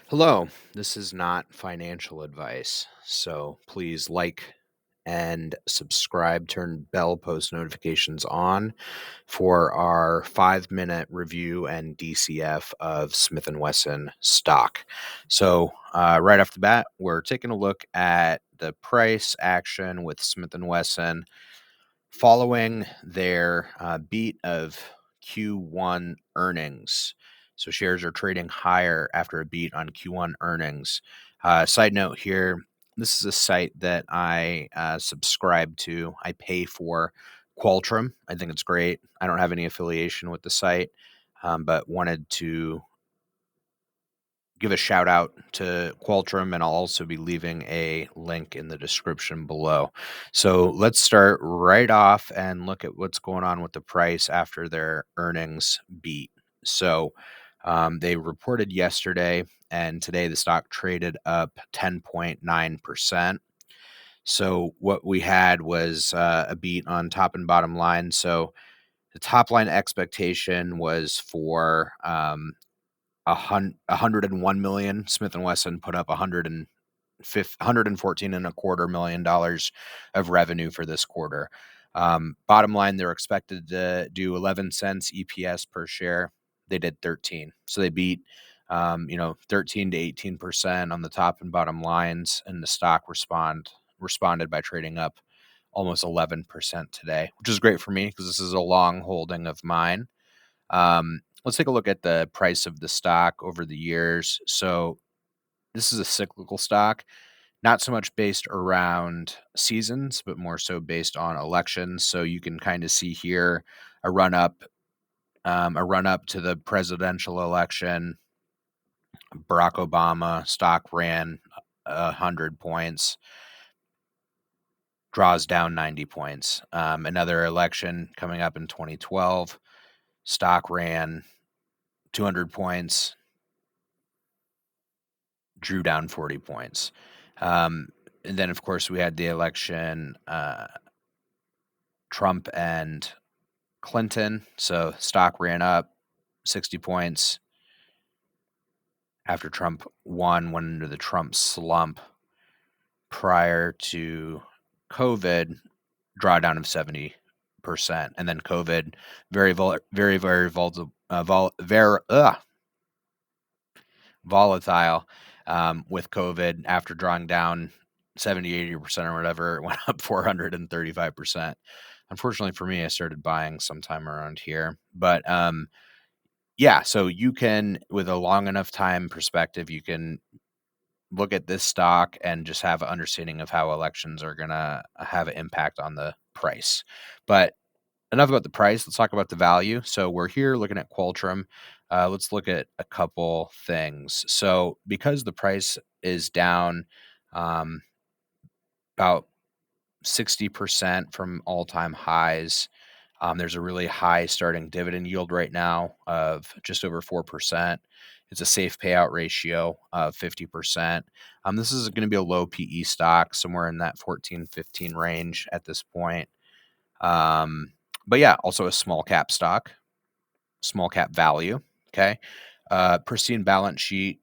Hello, this is not financial advice, so please like and subscribe, turn bell post notifications on for our 5-minute review and DCF of Smith & Wesson stock. So right off the bat, we're taking a look at the price action with Smith & Wesson following their beat of Q1 earnings. So shares are trading higher after a beat on Q1 earnings. Side note here, this is a site that I subscribe to. I pay for Qualtrim. I think it's great. I don't have any affiliation with the site, but wanted to give a shout out to Qualtrim, and I'll also be leaving a link in the description below. So let's start right off and look at what's going on with the price after their earnings beat. So they reported yesterday, and today the stock traded up 10.9%. So what we had was a beat on top and bottom line. So the top line expectation was for 101 million. Smith & Wesson put up 114 and a quarter million dollars of revenue for this quarter. Bottom line, they're expected to do 11 cents EPS per share. They did 13. So they beat 13 to 18% on the top and bottom lines, and the stock responded by trading up almost 11% today, which is great for me because this is a long holding of mine. Let's take a look at the price of the stock over the years. So this is a cyclical stock, not so much based around seasons, but more so based on elections. So you can kind of see here a run up to the presidential election. Barack Obama stock ran 100 points, draws down 90 points. Another election coming up in 2012, stock ran 200 points, drew down 40 points. And then, of course, we had the election, Trump and Clinton. So stock ran up 60 points after Trump went into the Trump slump. Prior to COVID, drawdown of 70%. And then COVID, very volatile with COVID. After drawing down 70-80% or whatever, it went up 435%. Unfortunately for me, I started buying sometime around here. But yeah, so you can, with a long enough time perspective, you can look at this stock and just have an understanding of how elections are going to have an impact on the price. But enough about the price. Let's talk about the value. So we're here looking at Qualtrim. Let's look at a couple things. So because the price is down about 60% from all-time highs, there's a really high starting dividend yield right now of just over 4%. It's a safe payout ratio of 50%. This is going to be a low PE stock, somewhere in that 14-15 range at this point. But yeah, also a small cap stock, small cap value. Okay. Pristine balance sheet,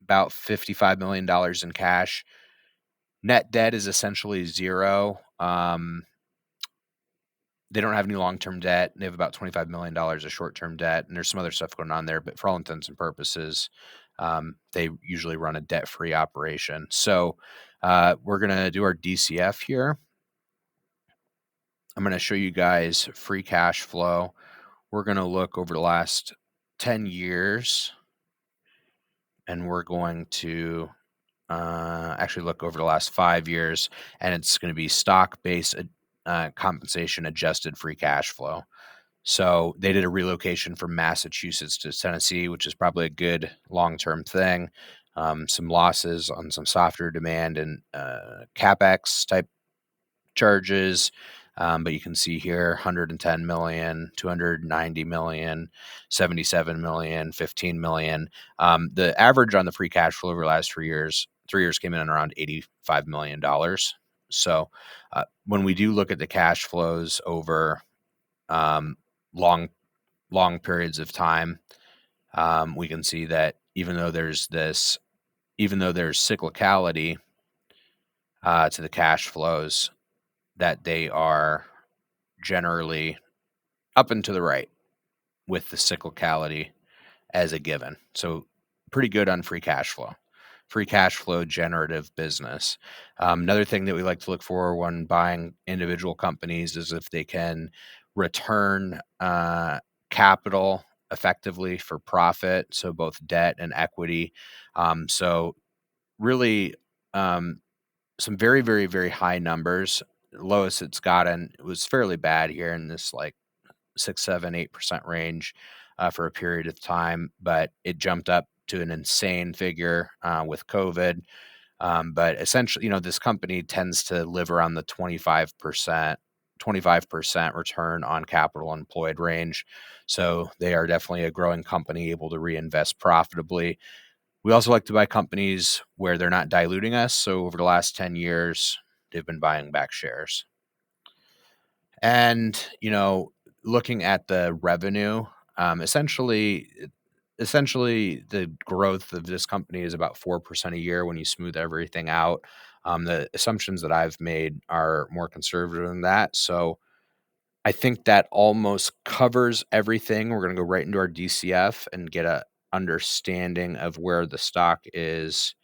about $55 million in cash. Net debt is essentially zero. They don't have any long-term debt. They have about $25 million of short-term debt, and there's some other stuff going on there. But for all intents and purposes, they usually run a debt-free operation. So we're going to do our DCF here. I'm going to show you guys free cash flow. We're going to look over the last 10 years, and we're going to actually look over the last 5 years, and it's going to be stock-based compensation adjusted free cash flow. So they did a relocation from Massachusetts to Tennessee, which is probably a good long-term thing. Some losses on some software demand and CapEx type charges. But you can see here 110 million, 290 million, 77 million, 15 million. The average on the free cash flow over the last 3 years came in around $85 million. So when we do look at the cash flows over long periods of time, we can see that even though there's this even though there's cyclicality to the cash flows, that they are generally up and to the right with the cyclicality as a given. So pretty good on free cash flow generative business. Another thing that we like to look for when buying individual companies is if they can return capital effectively for profit. So both debt and equity. So really some very, very, very high numbers. Lowest it's gotten, it was fairly bad here in this like 6, 7, 8% range for a period of time, but it jumped up to an insane figure with COVID. But essentially, this company tends to live around the 25% return on capital employed range. So they are definitely a growing company able to reinvest profitably. We also like to buy companies where they're not diluting us. So over the last 10 years, they've been buying back shares. And, looking at the revenue, essentially the growth of this company is about 4% a year when you smooth everything out. The assumptions that I've made are more conservative than that. So I think that almost covers everything. We're going to go right into our DCF and get a understanding of where the stock is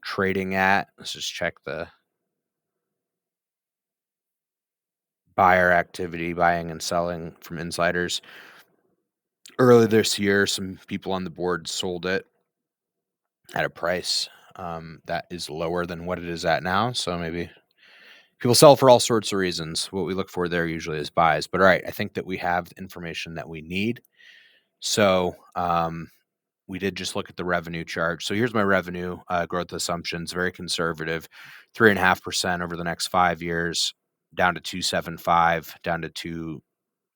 trading at. Let's just check the buyer activity, buying and selling from insiders. Early this year, some people on the board sold it at a price that is lower than what it is at now. So maybe people sell for all sorts of reasons. What we look for there usually is buys. But all right, I think that we have the information that we need. So we did just look at the revenue chart. So here's my revenue growth assumptions, very conservative, 3.5% over the next 5 years, down to 2.75, down to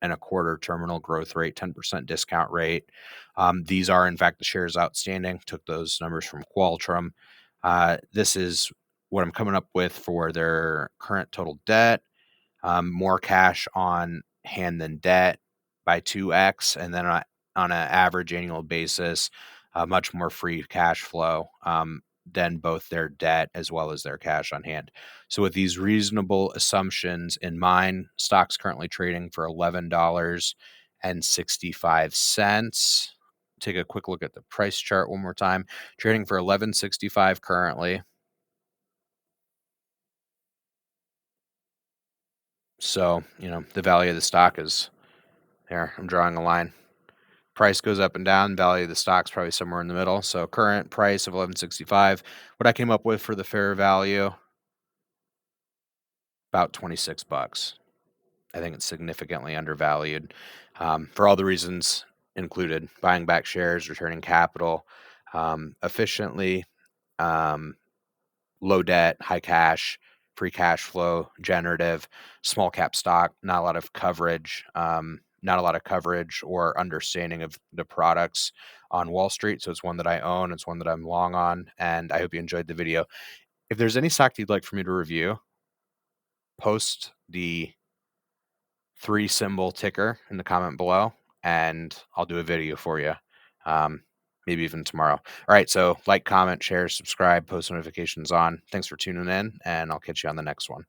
2.25 terminal growth rate, 10% discount rate. These are, in fact, the shares outstanding. Took those numbers from Qualtrim. This is what I'm coming up with for their current total debt. More cash on hand than debt by 2x, and then on an average annual basis, much more free cash flow than both their debt as well as their cash on hand. So with these reasonable assumptions in mind, stock's currently trading for $11.65. Take a quick look at the price chart one more time. Trading for $11.65 currently. So, the value of the stock is there. I'm drawing a line. Price goes up and down. Value of the stock's probably somewhere in the middle. So current price of $11.65. What I came up with for the fair value, about $26. I think it's significantly undervalued for all the reasons included: buying back shares, returning capital efficiently, low debt, high cash, free cash flow, generative, small cap stock, not a lot of coverage, or understanding of the products on Wall Street. So it's one that I own. It's one that I'm long on. And I hope you enjoyed the video. If there's any stock you'd like for me to review, post the 3 symbol ticker in the comment below, and I'll do a video for you. Maybe even tomorrow. All right. So like, comment, share, subscribe, post notifications on. Thanks for tuning in, and I'll catch you on the next one.